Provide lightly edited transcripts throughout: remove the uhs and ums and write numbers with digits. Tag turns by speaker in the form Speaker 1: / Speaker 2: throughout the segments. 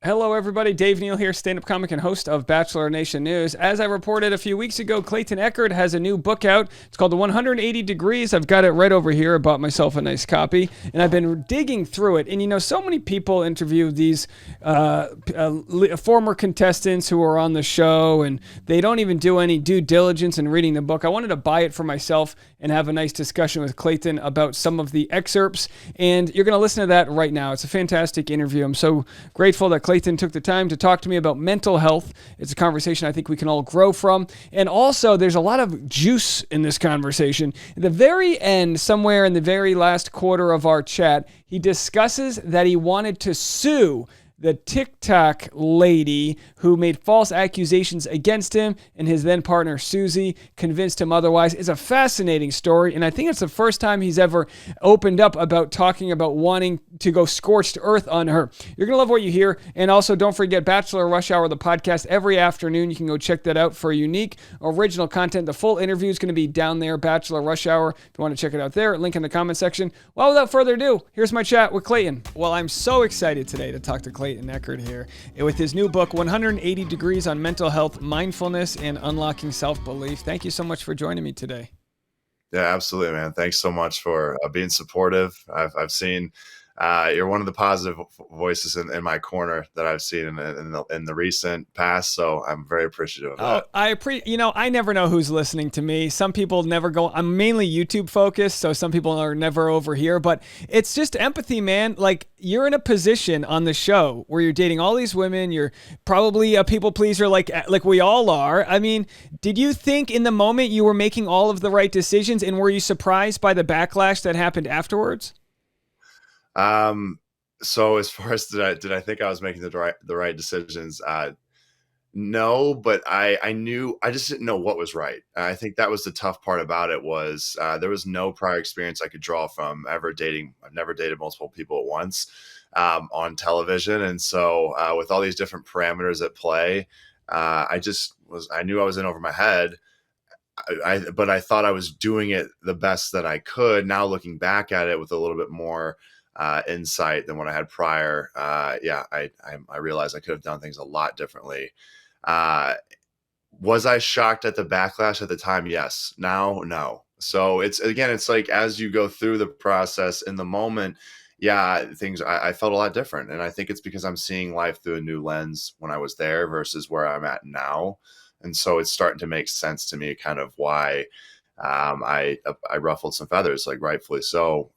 Speaker 1: Hello, everybody. Dave Neal here, stand-up comic and host of Bachelor Nation News. As I reported a few weeks ago, Clayton Echard has a new book out. It's called The 180 Degrees. I've got it right over here. I bought myself a nice copy, and I've been digging through it. And, so many people interview these former contestants who are on the show, and they don't even do any due diligence in reading the book. I wanted to buy it for myself and have a nice discussion with Clayton about some of the excerpts, and you're going to listen to that right now. It's a fantastic interview. I'm so grateful that Clayton took the time to talk to me about mental health. It's a conversation I think we can all grow from. And also, there's a lot of juice in this conversation. At the very end, somewhere in the very last quarter of our chat, he discusses that he wanted to sue the TikTok lady who made false accusations against him, and his then partner Susie convinced him otherwise. It's a fascinating story, and I think it's the first time he's ever opened up about talking about wanting to go scorched earth on her. You're going to love what you hear, and also don't forget Bachelor Rush Hour, the podcast, every afternoon. You can go check that out for unique, original content. The full interview is going to be down there, Bachelor Rush Hour. If you want to check it out there, link in the comment section. Well, without further ado, here's my chat with Clayton. Well, I'm so excited today to talk to Clayton Echard here with his new book, 180 Degrees on Mental Health, Mindfulness, and Unlocking Self-Belief. Thank you so much for joining me today.
Speaker 2: Yeah, absolutely, man. Thanks so much for being supportive. I've seen you're one of the positive voices in my corner that I've seen in the recent past. So I'm very appreciative of that.
Speaker 1: I never know who's listening to me. Some people never go. I'm mainly YouTube focused, so some people are never over here. But it's just empathy, man. Like, you're in a position on the show where you're dating all these women. You're probably a people pleaser, like we all are. I mean, did you think in the moment you were making all of the right decisions, and were you surprised by the backlash that happened afterwards?
Speaker 2: So as far as did I think I was making the right decisions? No, but I knew, I just didn't know what was right. I think that was the tough part about it was, there was no prior experience I could draw from ever dating. I've never dated multiple people at once, on television. And so, with all these different parameters at play, I knew I was in over my head. But I thought I was doing it the best that I could. Now looking back at it with a little bit more insight than what I had prior. I realized I could have done things a lot differently. Was I shocked at the backlash at the time? Yes. Now, no. So it's like as you go through the process in the moment, I felt a lot different. And I think it's because I'm seeing life through a new lens when I was there versus where I'm at now. And so it's starting to make sense to me kind of why I ruffled some feathers, like rightfully so.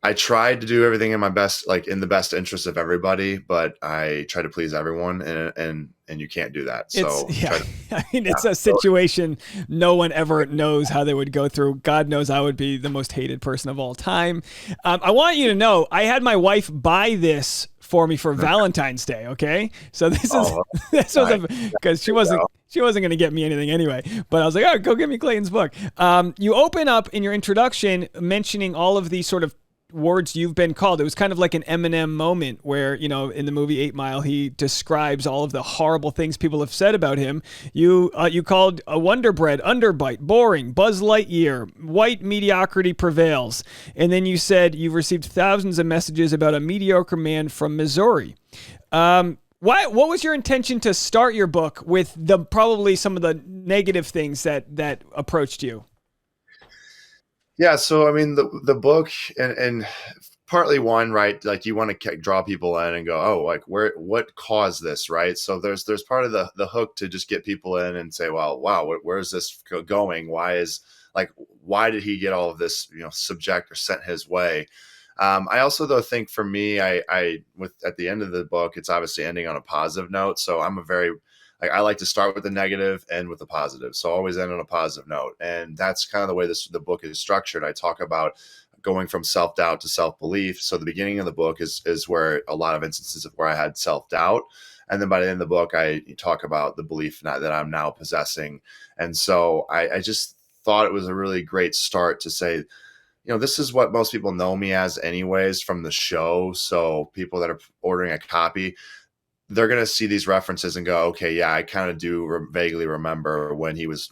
Speaker 2: I tried to do everything in my best, like in the best interest of everybody, but I try to please everyone, and you can't do that. So
Speaker 1: it's a situation no one ever knows how they would go through. God knows I would be the most hated person of all time. I want you to know I had my wife buy this for me for Valentine's Day. Okay, so this was because she wasn't going to get me anything anyway. But I was like, oh, go get me Clayton's book. You open up in your introduction mentioning all of these sort of words you've been called. It was kind of like an Eminem moment where, in the movie 8 Mile, he describes all of the horrible things people have said about him. You called a Wonder Bread underbite, boring, Buzz Lightyear, white mediocrity prevails. And then you said you've received thousands of messages about a mediocre man from Missouri. What was your intention to start your book with probably some of the negative things that approached you?
Speaker 2: Yeah, so I mean, the book and partly one, right? Like you want to draw people in and go, oh, like what caused this, right? So there's part of the hook to just get people in and say, well, wow, where is this going? Why did he get all of this, subject or sent his way? I also though think for me, at the end of the book, it's obviously ending on a positive note. So I like to start with the negative, end with the positive. So always end on a positive note. And that's kind of the way the book is structured. I talk about going from self-doubt to self-belief. So the beginning of the book is where a lot of instances of where I had self-doubt. And then by the end of the book, I talk about the belief that I'm now possessing. And so I just thought it was a really great start to say, this is what most people know me as anyways from the show. So people that are ordering a copy, they're going to see these references and go, okay, yeah, I kind of do vaguely remember when he was,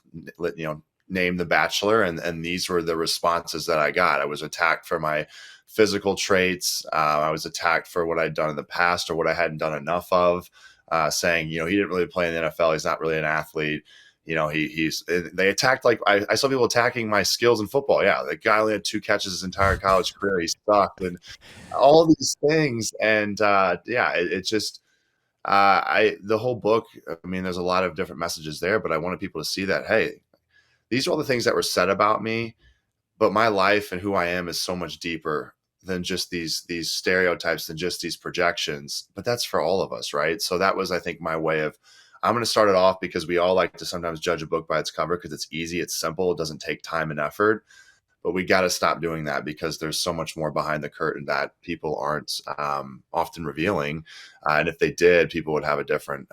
Speaker 2: named the Bachelor. And these were the responses that I got. I was attacked for my physical traits. I was attacked for what I'd done in the past or what I hadn't done enough of, saying, he didn't really play in the NFL. He's not really an athlete. They attacked, like I saw people attacking my skills in football. Yeah. The guy only had 2 catches his entire college career. He sucked and all these things. And it just, the whole book, I mean, there's a lot of different messages there, but I wanted people to see that, hey, these are all the things that were said about me, but my life and who I am is so much deeper than just these stereotypes, than just these projections. But that's for all of us, right? So that was, I think, my way of, I'm going to start it off, because we all like to sometimes judge a book by its cover because it's easy, it's simple, it doesn't take time and effort. But we got to stop doing that, because there's so much more behind the curtain that people aren't often revealing. And if they did, people would have a different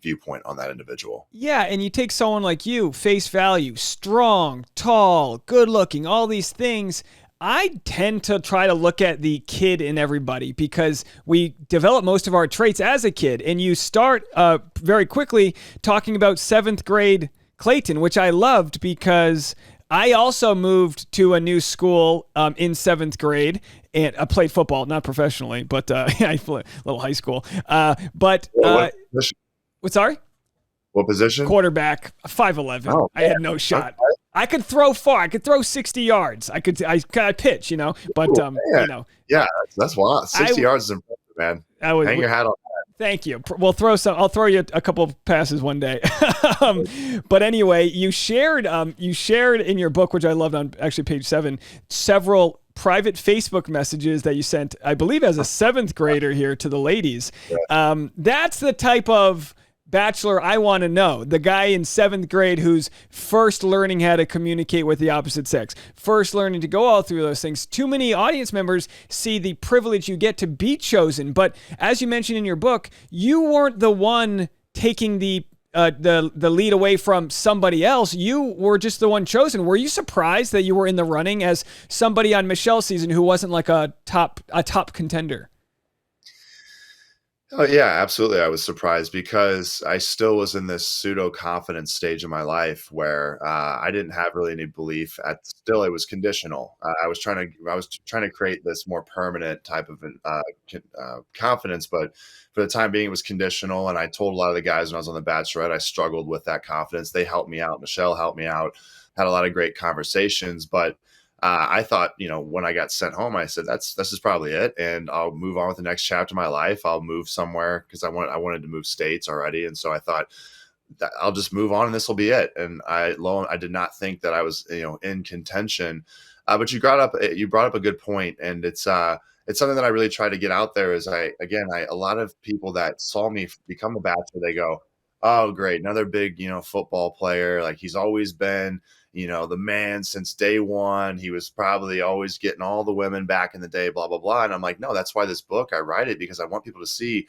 Speaker 2: viewpoint on that individual.
Speaker 1: Yeah, and you take someone like you, face value, strong, tall, good looking, all these things. I tend to try to look at the kid in everybody, because we develop most of our traits as a kid. And you start very quickly talking about 7th grade Clayton, which I loved, because I also moved to a new school in 7th grade, and I played football, not professionally, but I played a little high school. What sorry?
Speaker 2: What position?
Speaker 1: Quarterback, 5'11". Oh, I had no shot. Okay. I could throw far. I could throw 60 yards. I could pitch, but
Speaker 2: Yeah, that's wild. 60 yards is impressive, man. Hang your hat on.
Speaker 1: Thank you. We'll throw some. I'll throw you a couple of passes one day. But anyway, you shared in your book, which I loved, on actually page 7, several private Facebook messages that you sent, I believe, as a 7th grader here to the ladies. That's the type of Bachelor I want to know. The guy in 7th grade who's first learning how to communicate with the opposite sex, first learning to go all through those things. Too many audience members see the privilege you get to be chosen. But as you mentioned in your book, you weren't the one taking the lead away from somebody else. You were just the one chosen. Were you surprised that you were in the running as somebody on Michelle's season who wasn't like a top contender?
Speaker 2: Oh yeah, absolutely. I was surprised, because I still was in this pseudo confidence stage of my life where I didn't have really any belief. Still, it was conditional. I was trying to create this more permanent type of confidence, but for the time being, it was conditional. And I told a lot of the guys when I was on The Bachelorette, I struggled with that confidence. They helped me out. Michelle helped me out. Had a lot of great conversations, but I thought, when I got sent home, I said, this is probably it. And I'll move on with the next chapter of my life. I'll move somewhere, because I wanted to move states already. And so I thought that I'll just move on and this will be it. And I did not think that I was, in contention. But you brought up a good point. And it's something that I really try to get out there is a lot of people that saw me become a Bachelor, they go, oh, great, another big, football player. Like, he's always been, the man since day one. He was probably always getting all the women back in the day, blah, blah, blah. And I'm like, no, that's why this book, I write it because I want people to see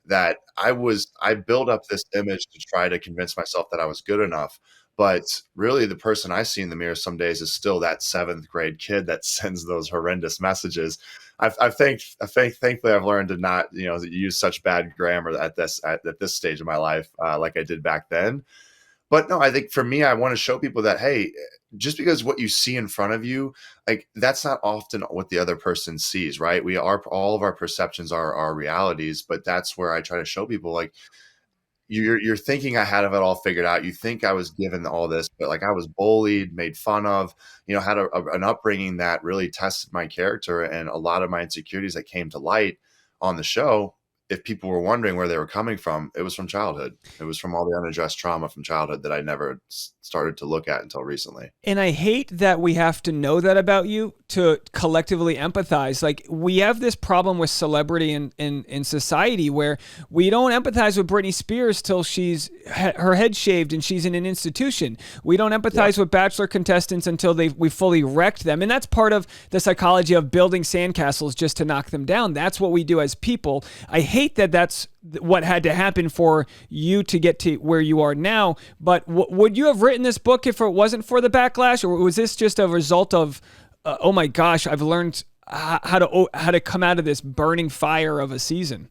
Speaker 2: that I built up this image to try to convince myself that I was good enough. But really, the person I see in the mirror some days is still that 7th grade kid that sends those horrendous messages. Thankfully, I've learned to not, use such bad grammar at this stage of my life, like I did back then. But no, I think for me, I want to show people that, hey, just because what you see in front of you, like, that's not often what the other person sees, right? All of our perceptions are our realities, but that's where I try to show people, like, you're thinking I had it all figured out. You think I was given all this, but like, I was bullied, made fun of, had an upbringing that really tested my character, and a lot of my insecurities that came to light on the show. If people were wondering where they were coming from, it was from childhood. It was from all the unaddressed trauma from childhood that I never started to look at until recently.
Speaker 1: And I hate that we have to know that about you to collectively empathize. Like, we have this problem with celebrity in society where we don't empathize with Britney Spears till she's her head shaved and she's in an institution. We don't empathize with Bachelor contestants until we fully wrecked them. And that's part of the psychology of building sandcastles just to knock them down. That's what we do as people. I hate that that's what had to happen for you to get to where you are now. But would you have written this book if it wasn't for the backlash, or was this just a result of, oh my gosh, I've learned how to come out of this burning fire of a season?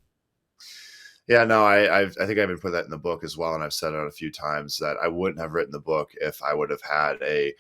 Speaker 2: Yeah, no, I think I even put that in the book as well, and I've said it a few times that I wouldn't have written the book if I would have had a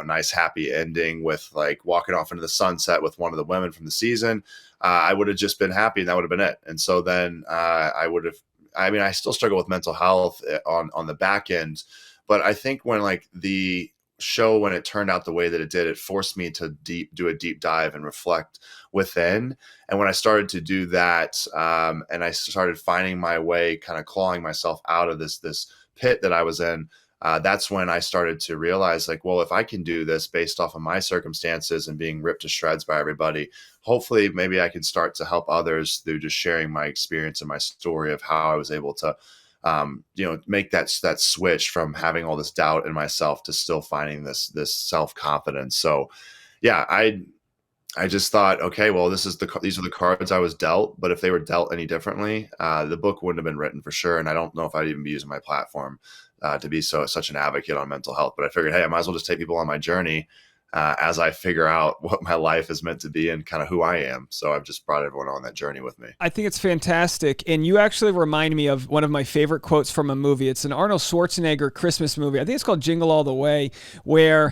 Speaker 2: nice happy ending with like walking off into the sunset with one of the women from the season. I would have just been happy, and that would have been it. And so then I would have. I mean, I still struggle with mental health on the back end, but I think when like the show when it turned out the way that it did, it forced me to do a deep dive and reflect within. And when I started to do that, and I started finding my way, kind of clawing myself out of this pit that I was in, that's when I started to realize, like, well, if I can do this based off of my circumstances and being ripped to shreds by everybody, hopefully, maybe I can start to help others through just sharing my experience and my story of how I was able to, make that switch from having all this doubt in myself to still finding this self confidence. So, yeah, I just thought, okay, well, these are the cards I was dealt. But if they were dealt any differently, the book wouldn't have been written for sure. And I don't know if I'd even be using my platform to be such an advocate on mental health. But I figured, hey, I might as well just take people on my journey as I figure out what my life is meant to be and kind of who I am. So I've just brought everyone on that journey with me.
Speaker 1: I think it's fantastic. And you actually remind me of one of my favorite quotes from a movie. It's an Arnold Schwarzenegger Christmas movie. I think it's called Jingle All the Way, where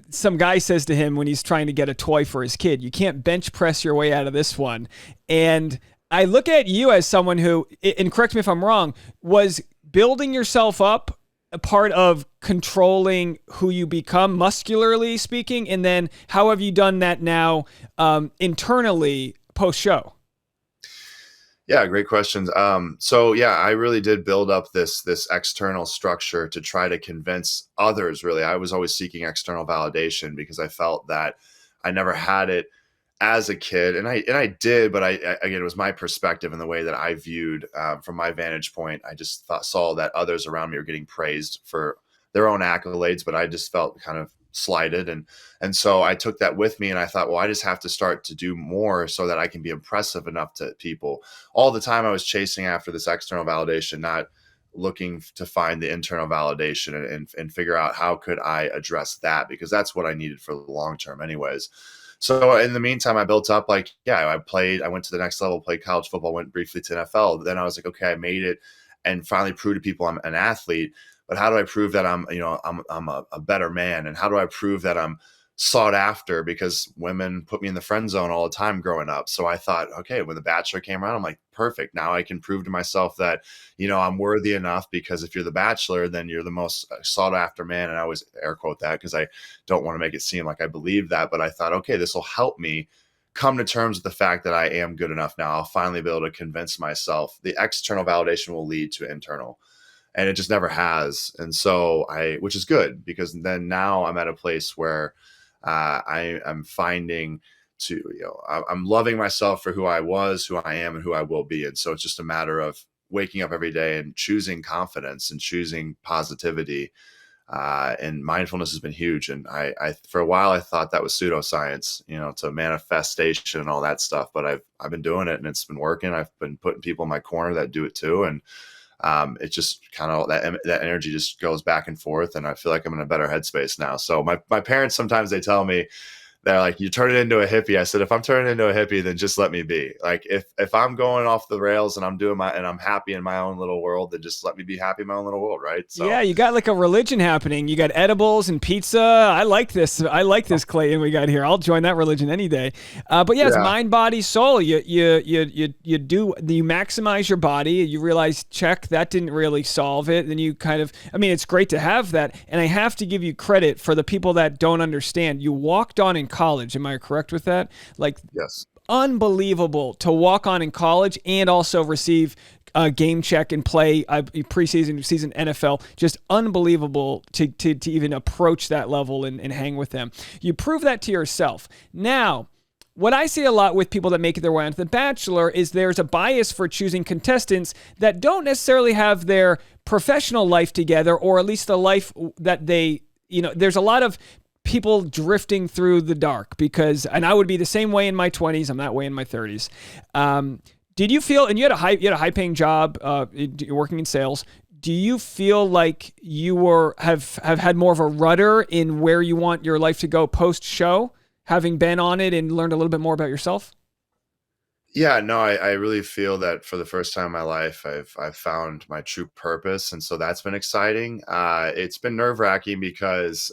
Speaker 1: some guy says to him when he's trying to get a toy for his kid, you can't bench press your way out of this one. And I look at you as someone who, and correct me if I'm wrong, was building yourself up a part of controlling who you become, muscularly speaking, and then how have you done that now internally post-show?
Speaker 2: Yeah, great questions. So yeah, I really did build up this external structure to try to convince others. Really, I was always seeking external validation because I felt that I never had it as a kid, and I did, but I again, it was my perspective and the way that I viewed from my vantage point. I just saw that others around me were getting praised for their own accolades, but I just felt kind of slighted, and so I took that with me, and I thought, well, I just have to start to do more so that I can be impressive enough to people. All the time, I was chasing after this external validation, not looking to find the internal validation and figure out how could I address that, because that's what I needed for the long term, anyways. So in the meantime, I built up, like, yeah, I went to the next level, played college football, went briefly to NFL. Then I was like, okay, I made it and finally proved to people I'm an athlete. But how do I prove that I'm a better man? And how do I prove that I'm sought after? Because women put me in the friend zone all the time growing up. So I thought, okay, when The Bachelor came around, I'm like, perfect. Now I can prove to myself that, I'm worthy enough, because if you're The Bachelor, then you're the most sought after man. And I always air quote that because I don't want to make it seem like I believe that. But I thought, okay, this will help me come to terms with the fact that I am good enough now. I'll finally be able to convince myself. The external validation will lead to internal. And it just never has. And so which is good, because then now I'm at a place where I'm finding I'm loving myself for who I was, who I am, and who I will be. And so it's just a matter of waking up every day and choosing confidence and choosing positivity. And mindfulness has been huge. And I for a while I thought that was pseudoscience, to manifestation and all that stuff. But I've been doing it, and it's been working. I've been putting people in my corner that do it too, and it's just kind of that energy just goes back and forth, and I feel like I'm in a better headspace now. So my parents, sometimes they tell me, they're like, you turn it into a hippie. I said, if I'm turning into a hippie, then just let me be. Like, if I'm going off the rails and I'm happy in my own little world, then just let me be happy in my own little world, right? So
Speaker 1: yeah, you got like a religion happening. You got edibles and pizza. I like this, Clayton, we got here. I'll join that religion any day. But yeah, it's mind, body, soul. You maximize your body. You realize, check, that didn't really solve it. Then you it's great to have that. And I have to give you credit for the people that don't understand. You walked on in college. Am I correct with that? Like,
Speaker 2: yes.
Speaker 1: Unbelievable to walk on in college and also receive a game check and play preseason, season NFL. Just unbelievable to even approach that level and hang with them. You prove that to yourself. Now, what I see a lot with people that make their way onto The Bachelor is there's a bias for choosing contestants that don't necessarily have their professional life together, or at least the life that they, there's a lot of people drifting through the dark, and I would be the same way in my 20s. I'm that way in my 30s. Did you feel, and you had a high paying job, you're working in sales. Do you feel like you have had more of a rudder in where you want your life to go post show, having been on it and learned a little bit more about yourself?
Speaker 2: Yeah, no, I really feel that for the first time in my life, I've found my true purpose, and so that's been exciting. It's been nerve wracking because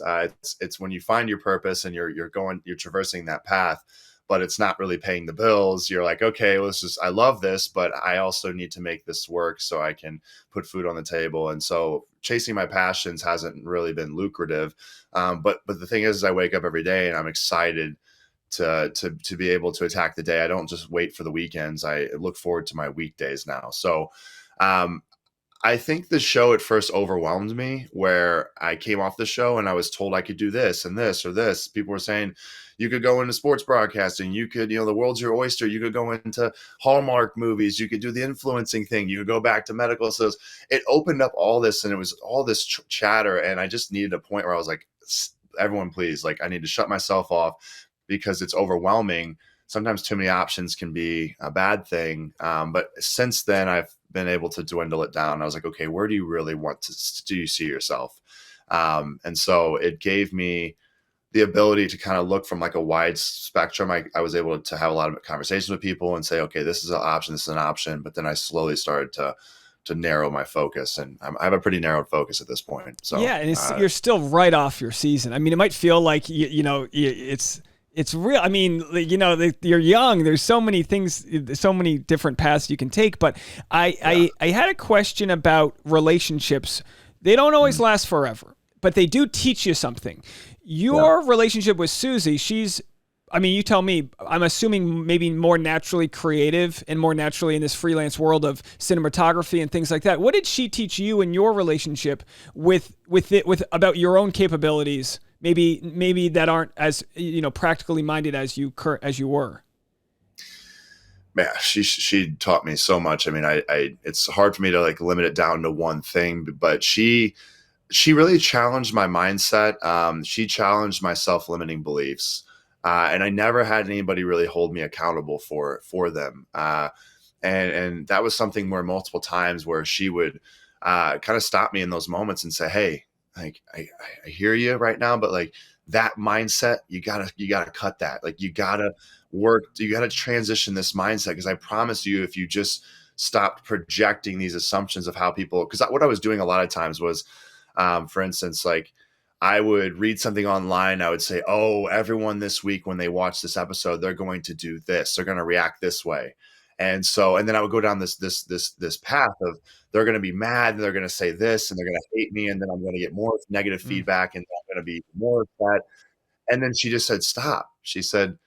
Speaker 2: it's when you find your purpose and you're traversing that path, but it's not really paying the bills. You're like, okay, well, I love this, but I also need to make this work so I can put food on the table. And so chasing my passions hasn't really been lucrative. But the thing is, I wake up every day and I'm excited to be able to attack the day. I don't just wait for the weekends. I look forward to my weekdays now. So um, I think the show at first overwhelmed me, where I came off the show and I was told I could do this and this or this. People were saying you could go into sports broadcasting, you could, the world's your oyster, you could go into Hallmark movies, you could do the influencing thing, you could go back to medical sales. It opened up all this, and it was all this chatter, and I just needed a point where I was like, everyone please, like, I need to shut myself off because it's overwhelming. Sometimes too many options can be a bad thing. But since then, I've been able to dwindle it down. I was like, okay, where do you really want to do you see yourself? And so it gave me the ability to kind of look from like a wide spectrum. I was able to have a lot of conversations with people and say, okay, this is an option, this is an option. But then I slowly started to narrow my focus, and I have a pretty narrowed focus at this point. So
Speaker 1: Yeah, and you're still right off your season. I mean, it might feel like it's real. I mean, you're young. There's so many things, so many different paths you can take. But I had a question about relationships. They don't always last forever, but they do teach you something. Your relationship with Susie, you tell me, I'm assuming maybe more naturally creative and more naturally in this freelance world of cinematography and things like that. What did she teach you in your relationship with about your own capabilities? Maybe that aren't as practically minded as you were.
Speaker 2: Man, she taught me so much. I mean, I it's hard for me to like limit it down to one thing, but she really challenged my mindset. She challenged my self-limiting beliefs, and I never had anybody really hold me accountable for them. And that was something where multiple times where she would kind of stop me in those moments and say, "Hey, like I hear you right now, but like that mindset, you gotta cut that. Like you gotta transition this mindset, because I promise you, if you just stopped projecting these assumptions of how people, because what I was doing a lot of times was, for instance, like I would read something online, I would say, oh, everyone this week when they watch this episode, they're going to do this, they're going to react this way. And then I would go down this path of they're going to be mad and they're going to say this and they're going to hate me, and then I'm going to get more negative feedback and I'm going to be more upset. And then she just said, stop. She said,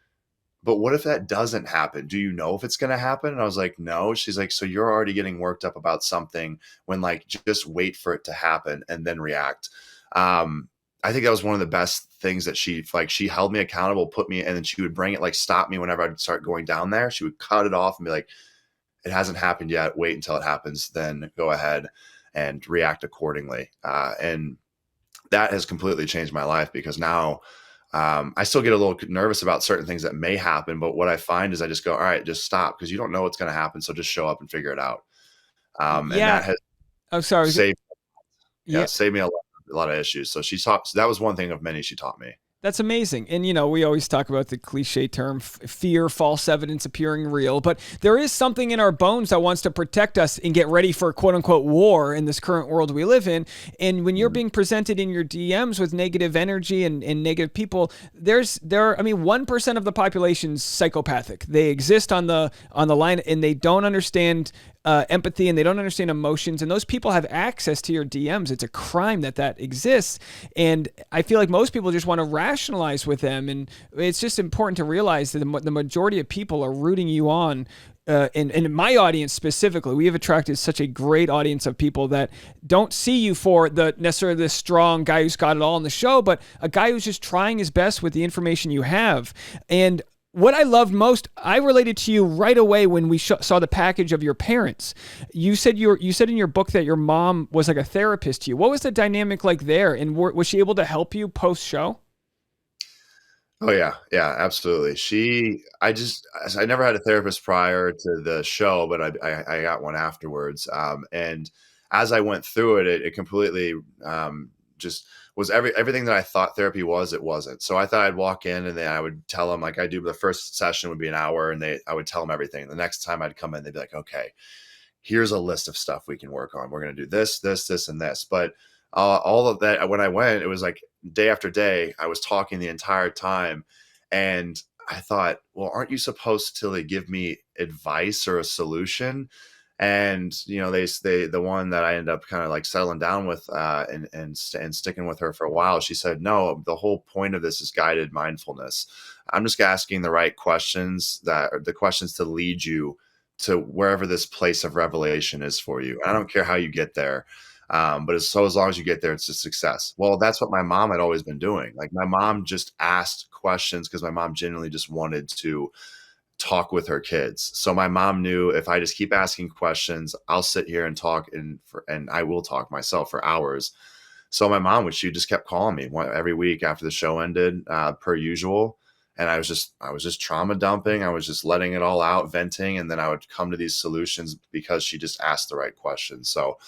Speaker 2: but what if that doesn't happen? Do you know if it's going to happen? And I was like, no. She's like, so you're already getting worked up about something when like just wait for it to happen and then react. I think that was one of the best things that she held me accountable, put me, and then she would bring it, like stop me whenever I'd start going down there. She would cut it off and be like, it hasn't happened yet. Wait until it happens. Then go ahead and react accordingly. And that has completely changed my life, because now I still get a little nervous about certain things that may happen. But what I find is I just go, all right, just stop, because you don't know what's going to happen. So just show up and figure it out. And that has
Speaker 1: I'm sorry.
Speaker 2: saved,
Speaker 1: Yeah.
Speaker 2: saved me a lot of issues. So so that was one thing of many she taught me.
Speaker 1: That's amazing. And, we always talk about the cliche term, fear, false evidence appearing real. But there is something in our bones that wants to protect us and get ready for quote unquote war in this current world we live in. And when you're being presented in your DMs with negative energy and negative people, 1% of the population's psychopathic. They exist on the line, and they don't understand empathy, and they don't understand emotions, and those people have access to your DMs. It's a crime that exists, and I feel like most people just want to rationalize with them, and it's just important to realize that the majority of people are rooting you on. And in my audience specifically, we have attracted such a great audience of people that don't see you for necessarily the strong guy who's got it all in the show, but a guy who's just trying his best with the information you have. And what I loved most, I related to you right away when we saw the package of your parents. You said in your book that your mom was like a therapist to you. What was the dynamic like there? And was she able to help you post show?
Speaker 2: Oh yeah, absolutely. I never had a therapist prior to the show, but I got one afterwards. And as I went through it, it completely just was everything that I thought therapy was, it wasn't. So I thought I'd walk in and then I would tell them, like, I do, the first session would be an hour, and I would tell them everything. The next time I'd come in, they'd be like, okay, here's a list of stuff we can work on. We're going to do this, this, this, and this. But all of that, when I went, it was like day after day, I was talking the entire time. And I thought, well, aren't you supposed to like give me advice or a solution? And the one that I ended up kind of like settling down with, and sticking with her for a while, she said, no, the whole point of this is guided mindfulness. I'm just asking the right questions, that are the questions to lead you to wherever this place of revelation is for you. And I don't care how you get there. But as long as you get there, it's a success. Well, that's what my mom had always been doing. Like, my mom just asked questions because my mom genuinely just wanted to talk with her kids. So my mom knew, if I just keep asking questions, I'll sit here and talk, and I will talk myself for hours. So my mom she just kept calling me every week after the show ended, per usual. And I was just trauma dumping. I was just letting it all out, venting. And then I would come to these solutions because she just asked the right questions. So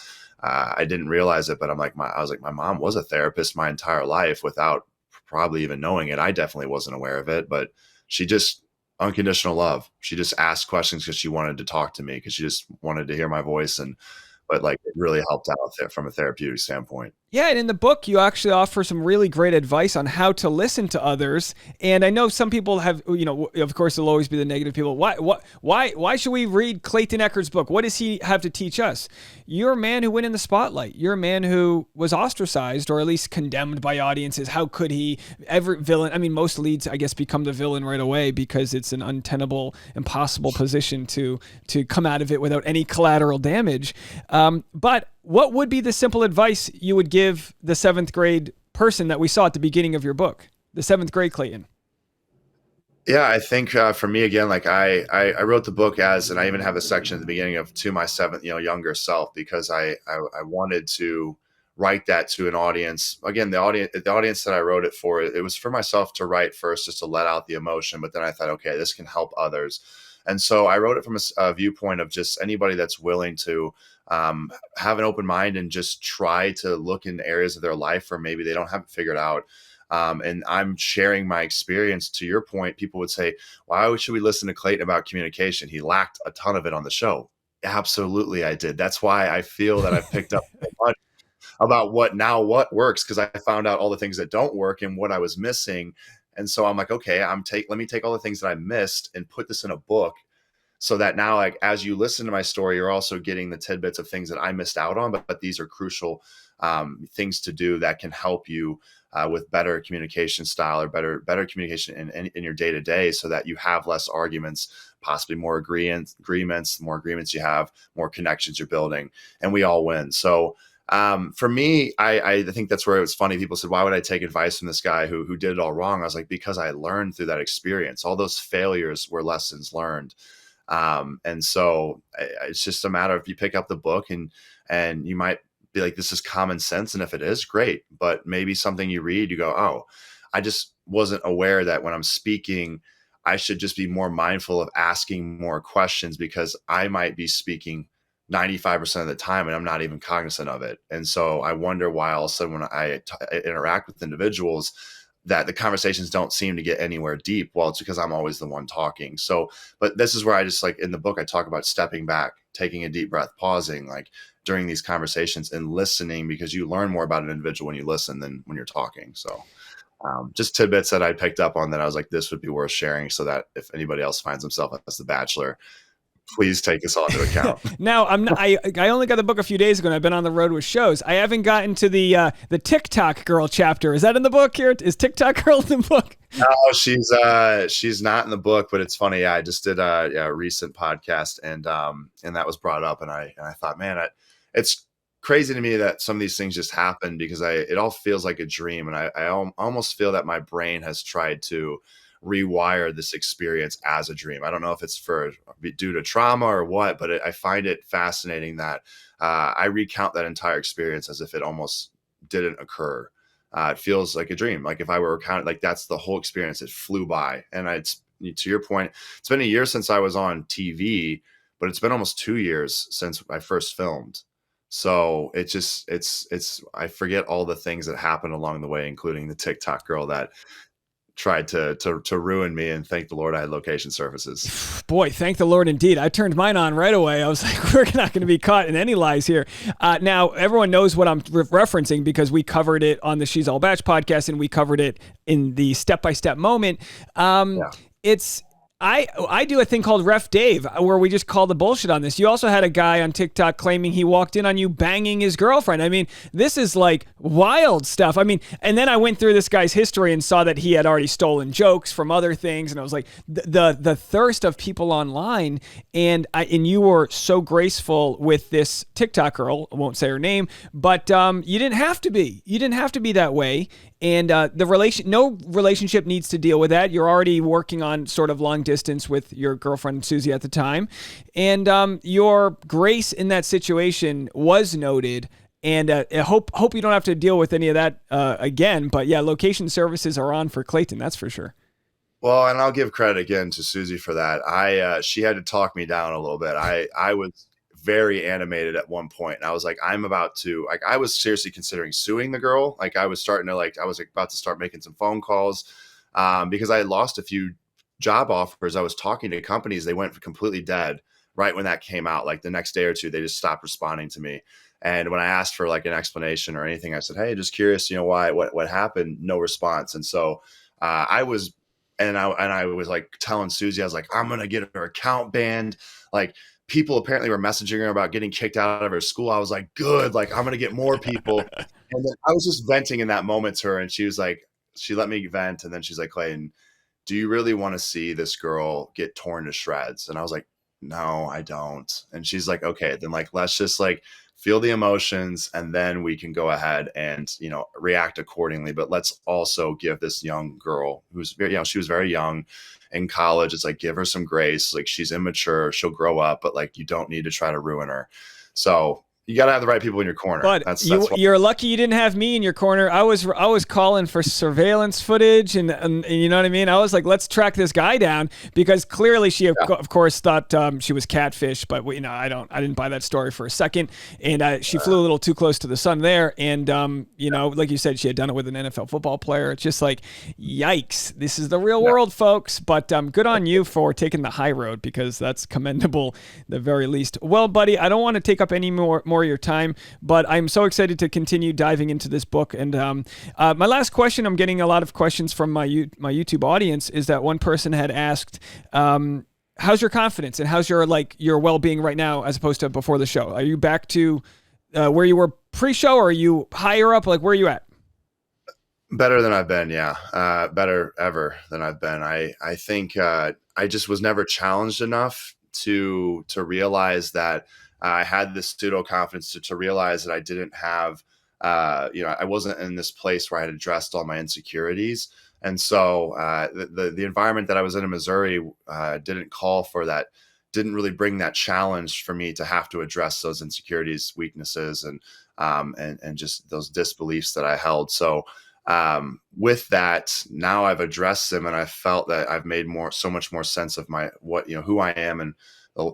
Speaker 2: I didn't realize it, but I was like, my mom was a therapist my entire life without probably even knowing it. I definitely wasn't aware of it, but she just, unconditional love. She just asked questions because she wanted to talk to me, because she just wanted to hear my voice. But like, it really helped out there from a therapeutic standpoint.
Speaker 1: Yeah, and in the book, you actually offer some really great advice on how to listen to others. And I know some people have, of course, there'll always be the negative people. Why should we read Clayton Echard's book? What does he have to teach us? You're a man who went in the spotlight. You're a man who was ostracized, or at least condemned by audiences. How could he ever villain? I mean, most leads, I guess, become the villain right away because it's an untenable, impossible position to come out of it without any collateral damage. But what would be the simple advice you would give the 7th grade person that we saw at the beginning of your book, the 7th grade Clayton?
Speaker 2: Yeah, I think for me, again, like I wrote the book and I even have a section at the beginning of to my 7th, younger self, because I wanted to write that to an audience. Again, the audience that I wrote it for, it was for myself to write first, just to let out the emotion. But then I thought, okay, this can help others. And so I wrote it from a viewpoint of just anybody that's willing to have an open mind and just try to look in areas of their life where maybe they don't have it figured out. And I'm sharing my experience. To your point, people would say, why should we listen to Clayton about communication? He lacked a ton of it on the show. Absolutely, I did. That's why I feel that I've picked up so much about what works, because I found out all the things that don't work and what I was missing. And so I'm like, okay, let me take all the things that I missed and put this in a book, so that now, like, as you listen to my story, you're also getting the tidbits of things that I missed out on, but these are crucial things to do that can help you with better communication style, or better communication in your day to day, so that you have less arguments, possibly more agreements. The more agreements you have, more connections you're building, and we all win. So for me, I think that's where it was funny. People said, why would I take advice from this guy who did it all wrong? I was like, because I learned through that experience. All those failures were lessons learned. And so it's just a matter of, you pick up the book and you might be like, this is common sense. And if it is, great. But maybe something you read, you go, oh, I just wasn't aware that when I'm speaking, I should just be more mindful of asking more questions, because I might be speaking 95% of the time and I'm not even cognizant of it. And so I wonder why all of a sudden when I interact with individuals, that the conversations don't seem to get anywhere deep. Well, it's because I'm always the one talking. So, but this is where I just, like, in the book, I talk about stepping back, taking a deep breath, pausing, like, during these conversations, and listening, because you learn more about an individual when you listen than when you're talking. So just tidbits that I picked up on that I was like, this would be worth sharing, so that if anybody else finds themselves as the Bachelor, please take this all into account.
Speaker 1: Now, I only got the book a few days ago, and I've been on the road with shows. I haven't gotten to the TikTok girl chapter. Is that in the book here? Is TikTok girl in the book?
Speaker 2: No, she's not in the book, but it's funny. I just did a recent podcast, and that was brought up, and I thought, man, it's crazy to me that some of these things just happen, because it all feels like a dream, and I almost feel that my brain has tried to rewire this experience as a dream. I don't know if it's due to trauma or what, but I find it fascinating that I recount that entire experience as if it almost didn't occur. It feels like a dream. Like if I were counting, like that's the whole experience. It flew by. And it's, to your point, it's been a year since I was on TV, but it's been almost 2 years since I first filmed. So I forget all the things that happened along the way, including the TikTok girl that tried to ruin me, and thank the Lord I had location services.
Speaker 1: Boy, thank the Lord indeed. I turned mine on right away. I was like, we're not going to be caught in any lies here. Now, everyone knows what I'm referencing because we covered it on the She's All Batch podcast, and we covered it in the step-by-step moment.
Speaker 2: Yeah.
Speaker 1: It's I do a thing called Ref Dave where we just call the bullshit on this. You also had a guy on TikTok claiming he walked in on you banging his girlfriend. I mean, this is like wild stuff. I mean, and then I went through this guy's history and saw that he had already stolen jokes from other things, and I was like, the thirst of people online, and you were so graceful with this TikTok girl. I won't say her name, but you didn't have to be. You didn't have to be that way. And no relationship needs to deal with that. You're already working on sort of long distance with your girlfriend Susie at the time, and your grace in that situation was noted. And I hope you don't have to deal with any of that again. But yeah, location services are on for Clayton, that's for sure.
Speaker 2: Well, and I'll give credit again to Susie for that. She had to talk me down a little bit. I was very animated at one point, and I was like, I was seriously considering suing the girl. Like I was about to start making some phone calls because I had lost a few job offers. I was talking to companies, they went completely dead right when that came out. Like the next day or two, they just stopped responding to me. And when I asked for like an explanation or anything, I said, hey, just curious, why, what happened? No response. And so I was like telling Susie, I was like, I'm going to get her account banned. Like, people apparently were messaging her about getting kicked out of her school. I was like, good, like I'm going to get more people. And then I was just venting in that moment to her, and she was like, she let me vent. And then she's like, Clayton, do you really want to see this girl get torn to shreds? And I was like, no, I don't. And she's like, okay, then like, let's just like feel the emotions, and then we can go ahead and, react accordingly. But let's also give this young girl who's very, she was very young in college. It's like, give her some grace. Like, she's immature, she'll grow up, but like, you don't need to try to ruin her. So you got to have the right people in your corner.
Speaker 1: But you're lucky you didn't have me in your corner. I was calling for surveillance footage, and you know what I mean? I was like, let's track this guy down, because clearly she, of course, thought she was catfish. But I didn't buy that story for a second. And she flew a little too close to the sun there. And like you said, she had done it with an NFL football player. It's just like, yikes! This is the real world, folks. But good on you for taking the high road, because that's commendable, the very least. Well, buddy, I don't want to take up any more of your time, but I'm so excited to continue diving into this book. And my last question, I'm getting a lot of questions from my YouTube audience, is that one person had asked, how's your confidence and how's your well-being right now as opposed to before the show? Are you back to where you were pre-show, or are you higher up? Like, where are you at?
Speaker 2: Better than I've been. Yeah. Better ever than I've been. I think I just was never challenged enough to realize that I had this pseudo confidence to realize that I didn't have, I wasn't in this place where I had addressed all my insecurities. And so the environment that I was in Missouri didn't call for that, didn't really bring that challenge for me to have to address those insecurities, weaknesses, and just those disbeliefs that I held. So with that, now I've addressed them, and I felt that I've made so much more sense of who I am and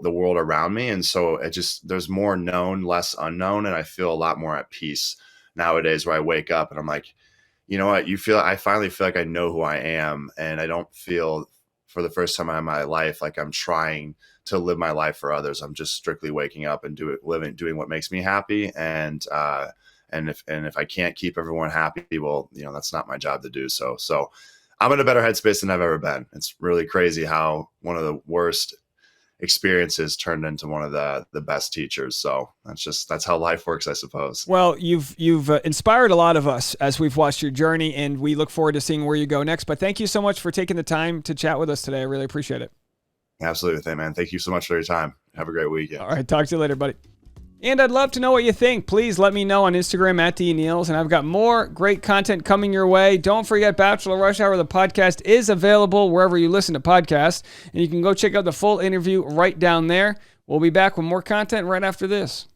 Speaker 2: the world around me. And so there's more known, less unknown. And I feel a lot more at peace nowadays, where I wake up and I'm like, you know what, I finally feel like I know who I am. And I don't feel, for the first time in my life, like I'm trying to live my life for others. I'm just strictly waking up and doing what makes me happy. And if I can't keep everyone happy, well, that's not my job to do. So I'm in a better headspace than I've ever been. It's really crazy how one of the worst experiences turned into one of the best teachers. So that's how life works, I suppose.
Speaker 1: Well, you've inspired a lot of us as we've watched your journey, and we look forward to seeing where you go next. But thank you so much for taking the time to chat with us today. I really appreciate it.
Speaker 2: Absolutely, man. Thank you so much for your time. Have a great weekend.
Speaker 1: All right. Talk to you later, buddy. And I'd love to know what you think. Please let me know on Instagram @DNeals. And I've got more great content coming your way. Don't forget, Bachelor Rush Hour, the podcast, is available wherever you listen to podcasts. And you can go check out the full interview right down there. We'll be back with more content right after this.